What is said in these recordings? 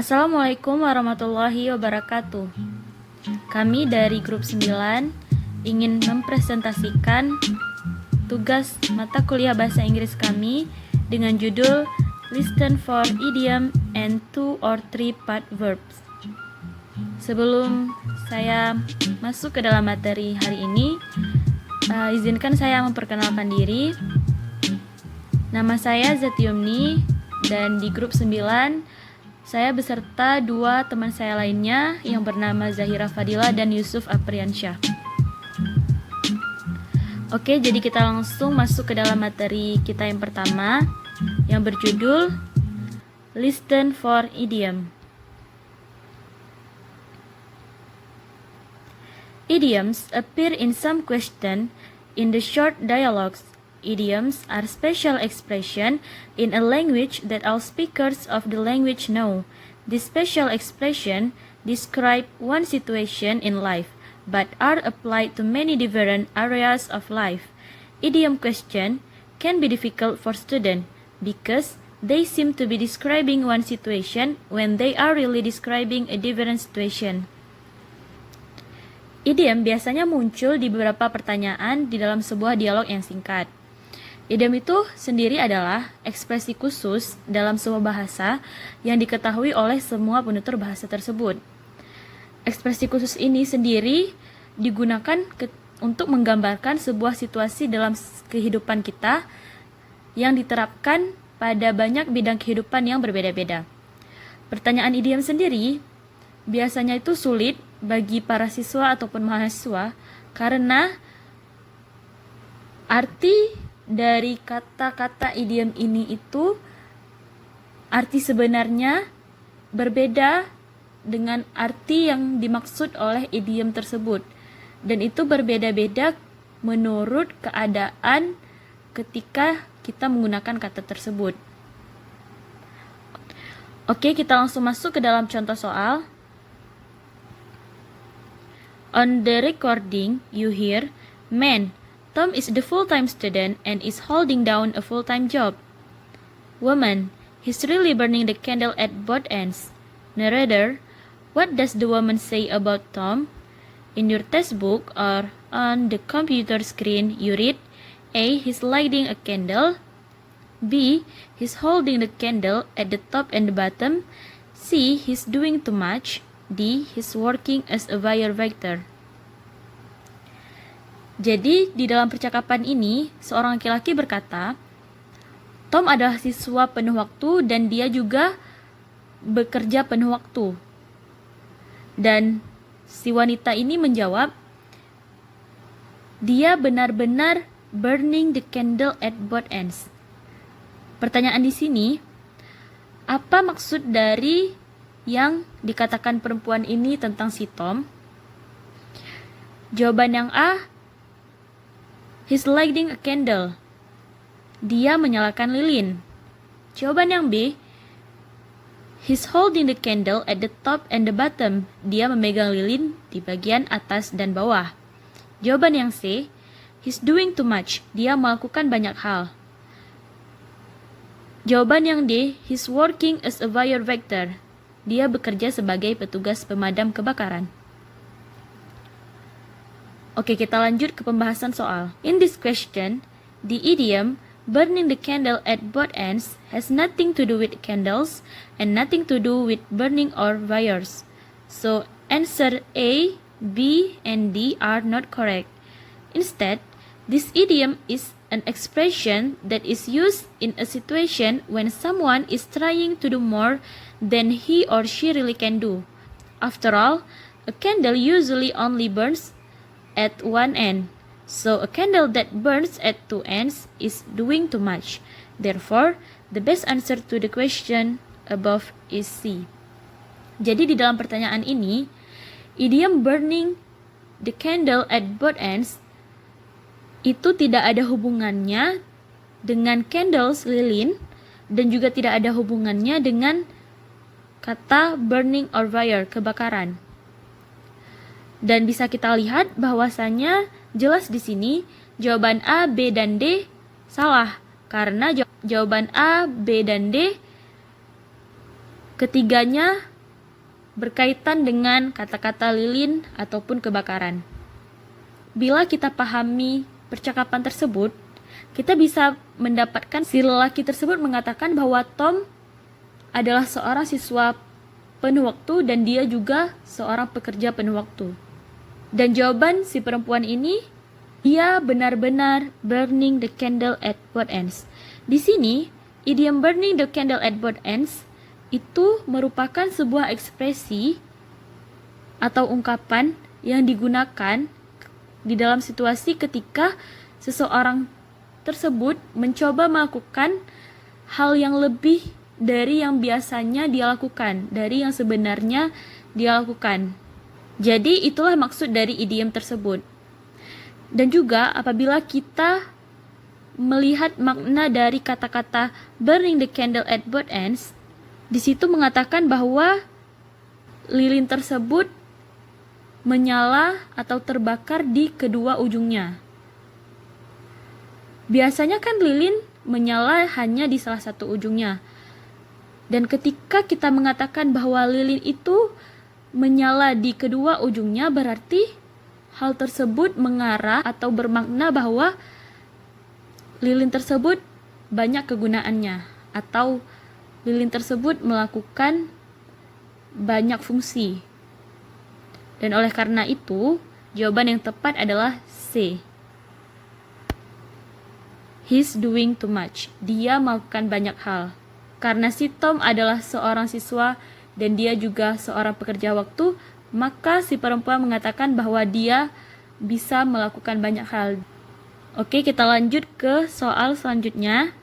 Assalamualaikum warahmatullahi wabarakatuh. Kami dari grup 9 ingin mempresentasikan tugas mata kuliah bahasa Inggris kami dengan judul Listen for Idiom and 2 or 3 part verbs. Sebelum saya masuk ke dalam materi hari ini, izinkan saya memperkenalkan diri. Nama saya Zatiumni dan di grup 9 saya beserta 2 teman saya lainnya yang bernama Zahira Fadila dan Yusuf Apriansyah. Oke, jadi kita langsung masuk ke dalam materi kita yang pertama yang berjudul Listen for Idiom. Idioms appear in some question in the short dialogues. Idioms are special expression in a language that all speakers of the language know. This special expression describe one situation in life, but are applied to many different areas of life. Idiom question can be difficult for students because they seem to be describing one situation when they are really describing a different situation. Idiom biasanya muncul di beberapa pertanyaan di dalam sebuah dialog yang singkat. Idiom itu sendiri adalah ekspresi khusus dalam sebuah bahasa yang diketahui oleh semua penutur bahasa tersebut. Ekspresi khusus ini sendiri digunakan untuk menggambarkan sebuah situasi dalam kehidupan kita yang diterapkan pada banyak bidang kehidupan yang berbeda-beda. Pertanyaan idiom sendiri biasanya itu sulit bagi para siswa ataupun mahasiswa karena arti dari kata-kata idiom ini itu arti sebenarnya berbeda dengan arti yang dimaksud oleh idiom tersebut, dan itu berbeda-beda menurut keadaan ketika kita menggunakan kata tersebut. Oke, kita langsung masuk ke dalam contoh soal. On the recording you hear, "Man, Tom is the full-time student and is holding down a full-time job." Woman, he's really burning the candle at both ends. Narrator, what does the woman say about Tom? In your textbook or on the computer screen you read, A, he's lighting a candle. B, he's holding the candle at the top and the bottom. C, he's doing too much. D, he's working as a wire vector. Jadi, di dalam percakapan ini, seorang laki-laki berkata, Tom adalah siswa penuh waktu dan dia juga bekerja penuh waktu. Dan si wanita ini menjawab, dia benar-benar burning the candle at both ends. Pertanyaan di sini, apa maksud dari yang dikatakan perempuan ini tentang si Tom? Jawaban yang A, he's lighting a candle. Dia menyalakan lilin. Jawaban yang B, he's holding the candle at the top and the bottom. Dia memegang lilin di bagian atas dan bawah. Jawaban yang C, he's doing too much. Dia melakukan banyak hal. Jawaban yang D, he's working as a wire vector. Dia bekerja sebagai petugas pemadam kebakaran. Oke, kita lanjut ke pembahasan soal. In this question, the idiom burning the candle at both ends has nothing to do with candles and nothing to do with burning or wires. So, answer A, B, and D are not correct. Instead, this idiom is an expression that is used in a situation when someone is trying to do more than he or she really can do. After all, a candle usually only burns at one end, so a candle that burns at two ends is doing too much. Therefore, the best answer to the question above is C. Jadi di dalam pertanyaan ini, idiom burning the candle at both ends itu tidak ada hubungannya dengan candles lilin dan juga tidak ada hubungannya dengan kata burning or wire kebakaran. Dan bisa kita lihat bahwasanya jelas di sini jawaban A, B, dan D salah karena jawaban A, B, dan D ketiganya berkaitan dengan kata-kata lilin ataupun kebakaran. Bila kita pahami percakapan tersebut, kita bisa mendapatkan si lelaki tersebut mengatakan bahwa Tom adalah seorang siswa penuh waktu dan dia juga seorang pekerja penuh waktu. Dan jawaban si perempuan ini, dia benar-benar burning the candle at both ends. Di sini, idiom burning the candle at both ends itu merupakan sebuah ekspresi atau ungkapan yang digunakan di dalam situasi ketika seseorang tersebut mencoba melakukan hal yang lebih dari yang biasanya dia lakukan, dari yang sebenarnya dia lakukan. Jadi itulah maksud dari idiom tersebut. Dan juga apabila kita melihat makna dari kata-kata burning the candle at both ends, di situ mengatakan bahwa lilin tersebut menyala atau terbakar di kedua ujungnya. Biasanya kan lilin menyala hanya di salah satu ujungnya. Dan ketika kita mengatakan bahwa lilin itu menyala di kedua ujungnya, berarti hal tersebut mengarah atau bermakna bahwa lilin tersebut banyak kegunaannya, atau lilin tersebut melakukan banyak fungsi. Dan oleh karena itu, jawaban yang tepat adalah C. He's doing too much. Dia melakukan banyak hal. Karena si Tom adalah seorang siswa dan dia juga seorang pekerja waktu, maka si perempuan mengatakan bahwa dia bisa melakukan banyak hal. Oke, kita lanjut ke soal selanjutnya.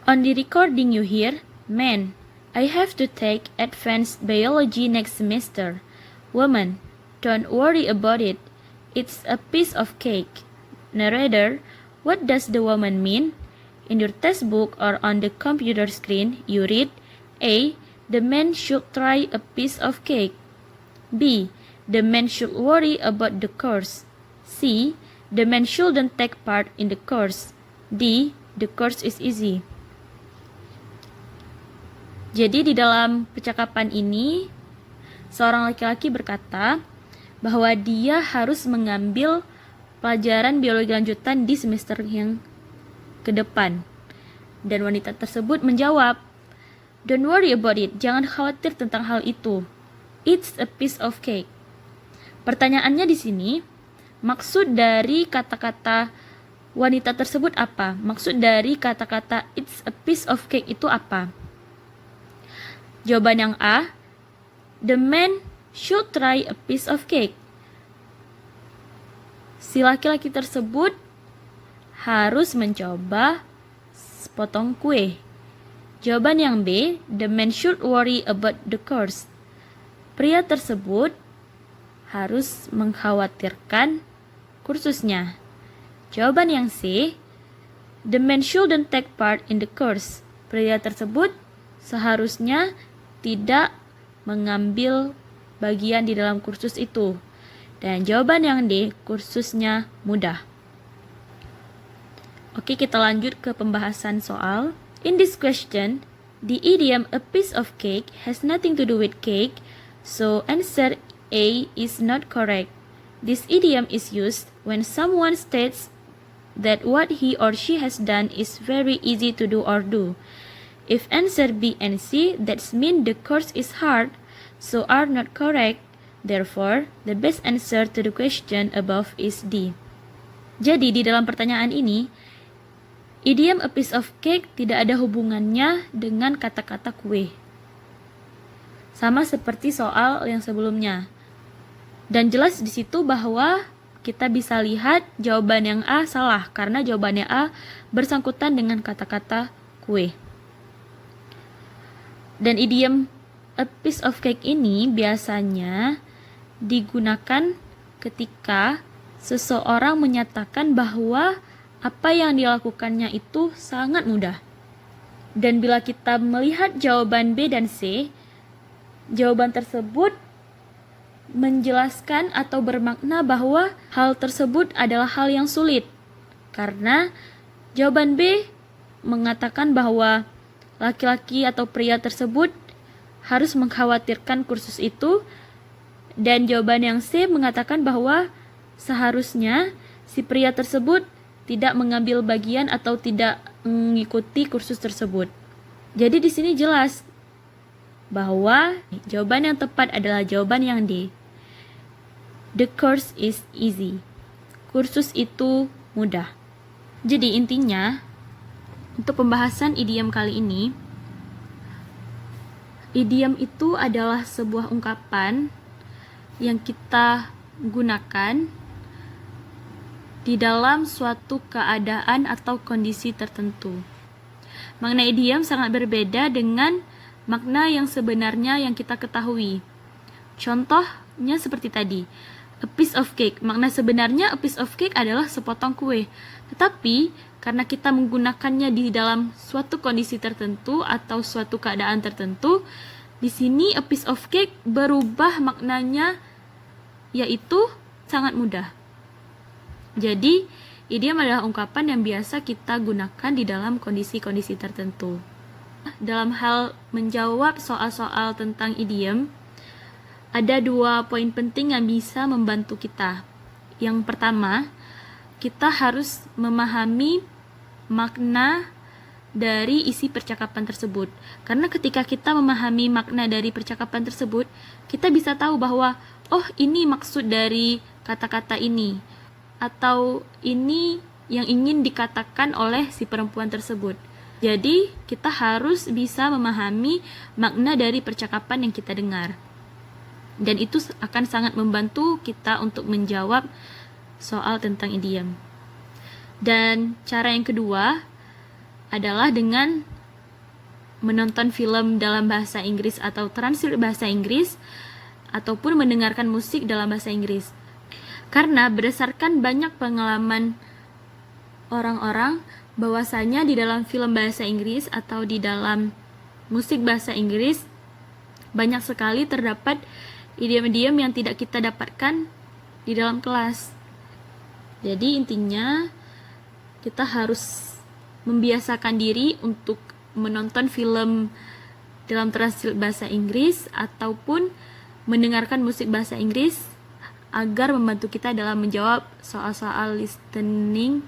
On the recording you hear, man, I have to take advanced biology next semester. Woman, don't worry about it. It's a piece of cake. Narrator, what does the woman mean? In your textbook or on the computer screen, you read A. The man should try a piece of cake. B. The man should worry about the course. C. The man shouldn't take part in the course. D. The course is easy. Jadi di dalam percakapan ini, seorang laki-laki berkata bahwa dia harus mengambil pelajaran biologi lanjutan di semester yang ke depan. Dan wanita tersebut menjawab, don't worry about it, jangan khawatir tentang hal itu. It's a piece of cake. Pertanyaannya di sini, maksud dari kata-kata wanita tersebut apa? Maksud dari kata-kata it's a piece of cake itu apa? Jawaban yang A, the man should try a piece of cake. Si laki-laki tersebut harus mencoba sepotong kue. Jawaban yang B, the man should worry about the course. Pria tersebut harus mengkhawatirkan kursusnya. Jawaban yang C, the man shouldn't take part in the course. Pria tersebut seharusnya tidak mengambil bagian di dalam kursus itu. Dan jawaban yang D, kursusnya mudah. Oke, kita lanjut ke pembahasan soal. In this question, the idiom a piece of cake has nothing to do with cake, so answer A is not correct. This idiom is used when someone states that what he or she has done is very easy to do or do. If answer B and C, that means the course is hard, so are not correct. Therefore, the best answer to the question above is D. Jadi, di dalam pertanyaan ini, idiom a piece of cake tidak ada hubungannya dengan kata-kata kue. Sama seperti soal yang sebelumnya. Dan jelas di situ bahwa kita bisa lihat jawaban yang A salah, karena jawabannya A bersangkutan dengan kata-kata kue. Dan idiom a piece of cake ini biasanya digunakan ketika seseorang menyatakan bahwa apa yang dilakukannya itu sangat mudah. Dan bila kita melihat jawaban B dan C, jawaban tersebut menjelaskan atau bermakna bahwa hal tersebut adalah hal yang sulit. Karena jawaban B mengatakan bahwa laki-laki atau pria tersebut harus mengkhawatirkan kursus itu, dan jawaban yang C mengatakan bahwa seharusnya si pria tersebut tidak mengambil bagian atau tidak mengikuti kursus tersebut. Jadi di sini jelas bahwa jawaban yang tepat adalah jawaban yang D. The course is easy. Kursus itu mudah. Jadi intinya, untuk pembahasan idiom kali ini, idiom itu adalah sebuah ungkapan yang kita gunakan di dalam suatu keadaan atau kondisi tertentu. Makna idiom sangat berbeda dengan makna yang sebenarnya yang kita ketahui. Contohnya seperti tadi, a piece of cake. Makna sebenarnya a piece of cake adalah sepotong kue. Tetapi karena kita menggunakannya di dalam suatu kondisi tertentu atau suatu keadaan tertentu, di sini a piece of cake berubah maknanya, yaitu sangat mudah. Jadi, idiom adalah ungkapan yang biasa kita gunakan di dalam kondisi-kondisi tertentu. Dalam hal menjawab soal-soal tentang idiom, ada 2 poin penting yang bisa membantu kita. Yang pertama, kita harus memahami makna dari isi percakapan tersebut. Karena ketika kita memahami makna dari percakapan tersebut, kita bisa tahu bahwa, oh ini maksud dari kata-kata ini, atau ini yang ingin dikatakan oleh si perempuan tersebut. Jadi, kita harus bisa memahami makna dari percakapan yang kita dengar. Dan itu akan sangat membantu kita untuk menjawab soal tentang idiom. Dan cara yang kedua adalah dengan menonton film dalam bahasa Inggris atau translate bahasa Inggris, ataupun mendengarkan musik dalam bahasa Inggris. Karena berdasarkan banyak pengalaman orang-orang, bahwasanya di dalam film bahasa Inggris atau di dalam musik bahasa Inggris banyak sekali terdapat idiom-idiom yang tidak kita dapatkan di dalam kelas. Jadi intinya kita harus membiasakan diri untuk menonton film dalam translate bahasa Inggris ataupun mendengarkan musik bahasa Inggris agar membantu kita dalam menjawab soal-soal listening,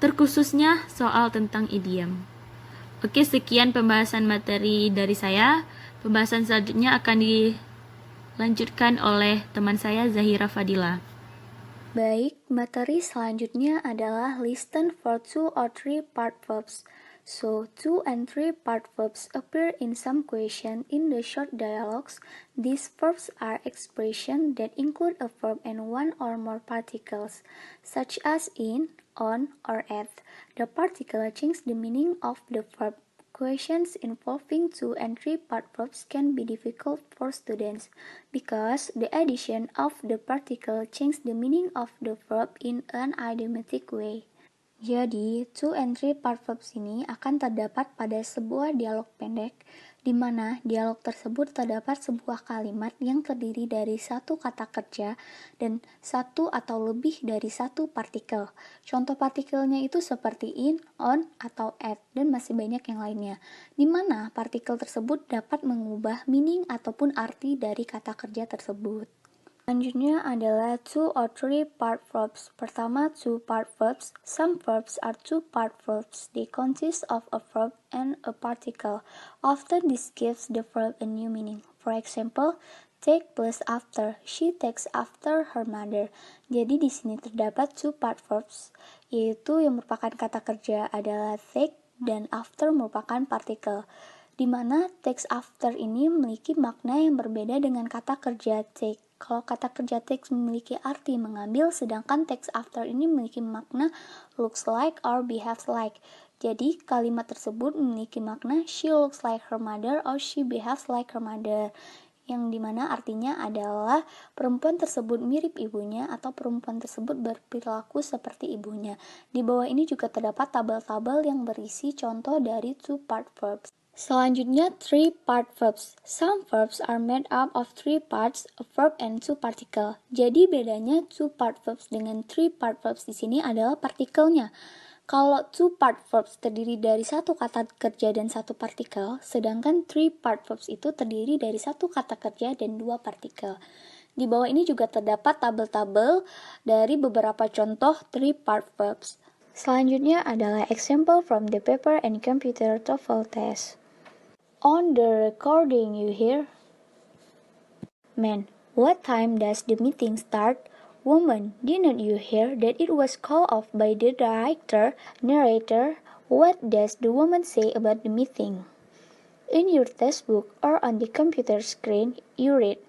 terkhususnya soal tentang idiom. Oke, sekian pembahasan materi dari saya. Pembahasan selanjutnya akan dilanjutkan oleh teman saya Zahira Fadila. Baik, materi selanjutnya adalah listen for 2 or 3 part verbs. So, 2 and 3 part verbs appear in some question in the short dialogues. These verbs are expressions that include a verb and one or more particles, such as in, on, or at. The particle changes the meaning of the verb. Questions involving 2 and 3 part verbs can be difficult for students because the addition of the particle changes the meaning of the verb in an idiomatic way. Jadi, 2 and 3 part verbs ini akan terdapat pada sebuah dialog pendek, di mana dialog tersebut terdapat sebuah kalimat yang terdiri dari satu kata kerja dan satu atau lebih dari satu partikel. Contoh partikelnya itu seperti in, on, atau at, dan masih banyak yang lainnya, di mana partikel tersebut dapat mengubah meaning ataupun arti dari kata kerja tersebut. Selanjutnya adalah 2 or 3 part verbs. Pertama, 2 part verbs. Some verbs are 2 part verbs. They consist of a verb and a particle. Often this gives the verb a new meaning. For example, take plus after. She takes after her mother. Jadi di sini terdapat 2 part verbs, yaitu yang merupakan kata kerja adalah take dan after merupakan partikel. Di mana takes after ini memiliki makna yang berbeda dengan kata kerja take. Kalau kata kerja take memiliki arti mengambil, sedangkan takes after ini memiliki makna looks like or behaves like. Jadi kalimat tersebut memiliki makna she looks like her mother or she behaves like her mother, yang dimana artinya adalah perempuan tersebut mirip ibunya atau perempuan tersebut berperilaku seperti ibunya. Di bawah ini juga terdapat tabel-tabel yang berisi contoh dari 2 part verbs. Selanjutnya, 3 part verbs. Some verbs are made up of 3 parts, a verb and 2 particle. Jadi bedanya 2 part verbs dengan 3 part verbs di sini adalah partikelnya. Kalau two-part verbs terdiri dari satu kata kerja dan satu partikel, sedangkan three-part verbs itu terdiri dari satu kata kerja dan dua partikel. Di bawah ini juga terdapat tabel-tabel dari beberapa contoh three-part verbs. Selanjutnya adalah example from the paper and computer TOEFL test. On the recording you hear, man, what time does the meeting start? Woman, didn't you hear that it was called off by the director? Narrator, what does the woman say about the meeting? In your textbook or on the computer screen, you read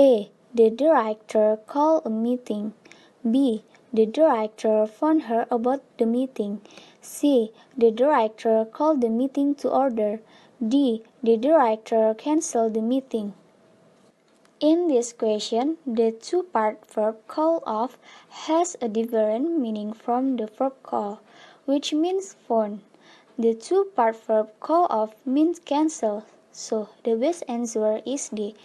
A. The director called a meeting. B. The director phoned her about the meeting. C. The director called the meeting to order. D. The director canceled the meeting. In this question, the two-part verb call off has a different meaning from the verb call, which means phone. The two-part verb call off means cancel, so the best answer is D.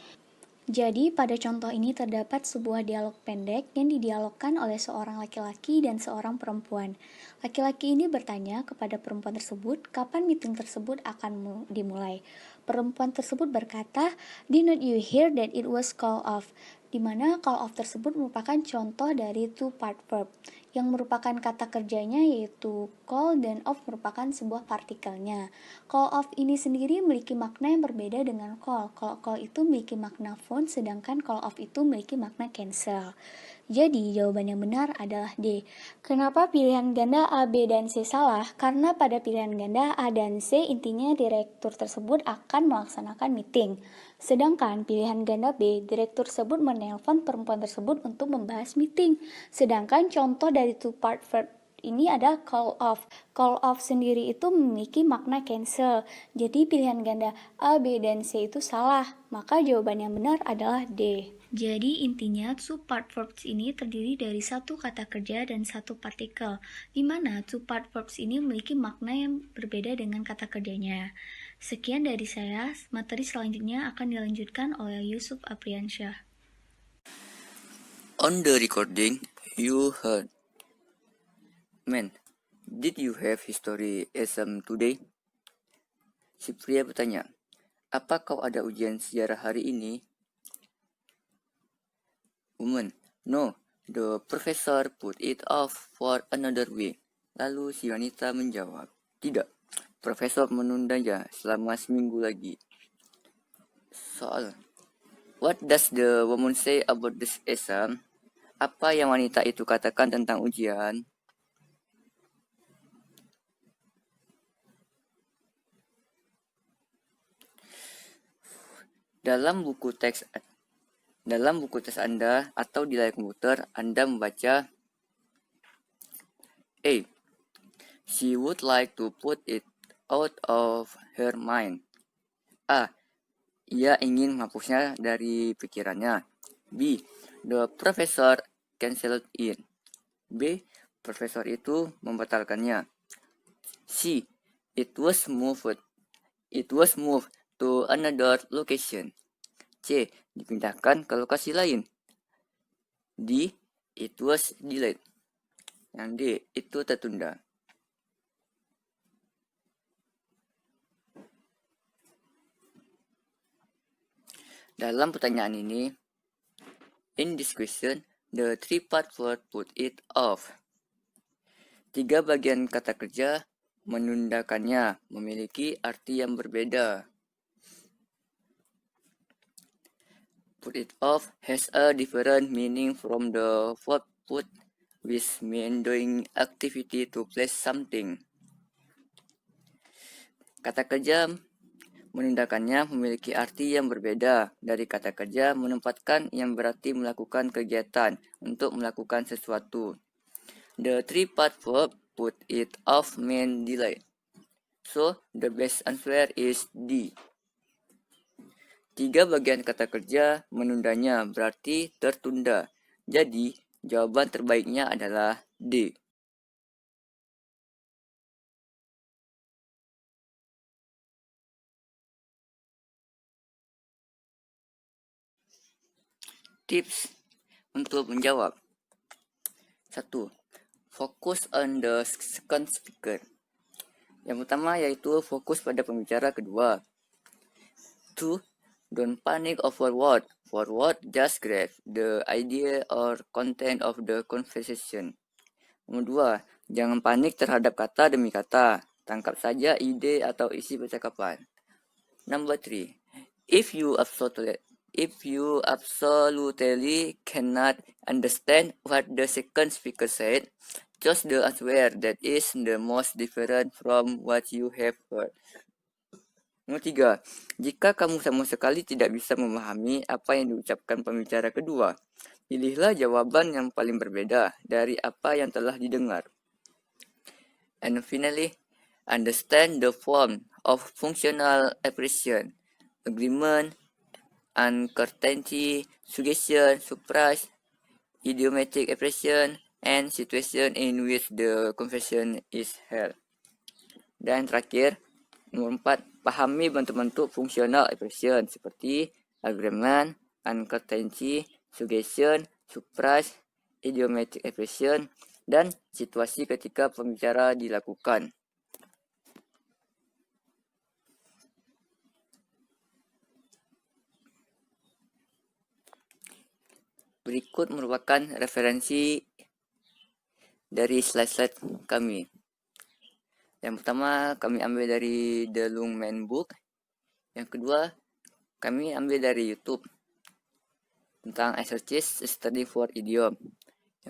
Jadi, pada contoh ini terdapat sebuah dialog pendek yang didialogkan oleh seorang laki-laki dan seorang perempuan. Laki-laki ini bertanya kepada perempuan tersebut kapan meeting tersebut akan dimulai. Perempuan tersebut berkata, "Didn't you hear that it was call off?" Di mana call off tersebut merupakan contoh dari two-part verb, yang merupakan kata kerjanya yaitu call dan off merupakan sebuah partikelnya. Call off ini sendiri memiliki makna yang berbeda dengan call. Kalau call itu memiliki makna phone, sedangkan call off itu memiliki makna cancel. Jadi, jawaban yang benar adalah D. Kenapa pilihan ganda A, B, dan C salah? Karena pada pilihan ganda A dan C, intinya direktur tersebut akan melaksanakan meeting. Sedangkan pilihan ganda B, direktur tersebut menelpon perempuan tersebut untuk membahas meeting. Sedangkan contoh dari two-part verb ini ada call off. Call off sendiri itu memiliki makna cancel. Jadi pilihan ganda A, B, dan C itu salah. Maka jawaban yang benar adalah D. Jadi intinya two-part verbs ini terdiri dari satu kata kerja dan satu partikel, di mana two-part verbs ini memiliki makna yang berbeda dengan kata kerjanya. Sekian dari saya, materi selanjutnya akan dilanjutkan oleh Yusuf Apriansyah. On the recording, you heard, "Man, did you have history exam today?" Si pria bertanya, "Apa kau ada ujian sejarah hari ini?" Woman, "No, the professor put it off for another week." Lalu si wanita menjawab, "Tidak, profesor menundanya selama seminggu lagi." Soal, what does the woman say about this exam? Apa yang wanita itu katakan tentang ujian? Dalam buku teks Anda atau di layar komputer, Anda membaca A. She would like to put it out of her mind. A. Ia ingin menghapusnya dari pikirannya. B. The professor canceled it. B. Profesor itu membatalkannya. C. It was moved to another location. C. Dipindahkan ke lokasi lain. D. It was delayed. Yang D. Itu tertunda. Dalam pertanyaan ini, in this question, the three-part verb put it off. 3 bagian kata kerja menundakannya memiliki arti yang berbeda. Put it off has a different meaning from the verb put, which mean doing activity to place something. Kata kerja menundakannya memiliki arti yang berbeda dari kata kerja menempatkan yang berarti melakukan kegiatan untuk melakukan sesuatu. The three-part verb put it off mean delay. So, the best answer is D. 3 bagian kata kerja menundanya berarti tertunda. Jadi, jawaban terbaiknya adalah D. Tips untuk menjawab. 1. focus on the second speaker. Yang pertama yaitu fokus pada pembicara kedua. 2. Don't panic over word. For word, just grab the idea or content of the conversation. Nomor 2. Jangan panik terhadap kata demi kata. Tangkap saja ide atau isi percakapan. Number 3. If you absolutely cannot understand what the second speaker said, choose the answer that is the most different from what you have heard. Nomor 3. Jika kamu sama sekali tidak bisa memahami apa yang diucapkan pembicara kedua, pilihlah jawaban yang paling berbeda dari apa yang telah didengar. And finally, understand the form of functional expression, agreement, uncertainty, suggestion, surprise, idiomatic expression, and situation in which the conversation is held. Dan terakhir, nomor 4, pahami bentuk-bentuk fungsional expression seperti agreement, uncertainty, suggestion, surprise, idiomatic expression, dan situasi ketika pembicara dilakukan. Berikut merupakan referensi dari slide-slide kami. Yang pertama kami ambil dari The Lungmen Book. Yang kedua kami ambil dari YouTube tentang exercise study for idiom.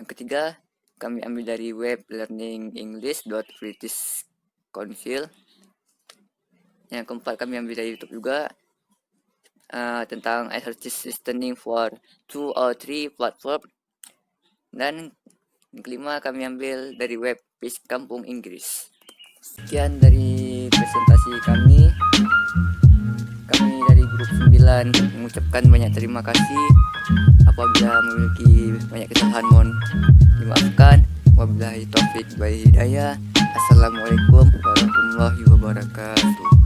Yang ketiga kami ambil dari web learningenglish.British Council. Yang keempat kami ambil dari YouTube juga tentang exercise listening for 2 or 3 platform. Dan yang kelima kami ambil dari web page Kampung Inggris. Sekian dari presentasi kami. Kami dari grup 9 mengucapkan banyak terima kasih. Apabila memiliki banyak kesalahan mohon dimaafkan. Wabillahi taufik wal hidayah. Assalamualaikum warahmatullahi wabarakatuh.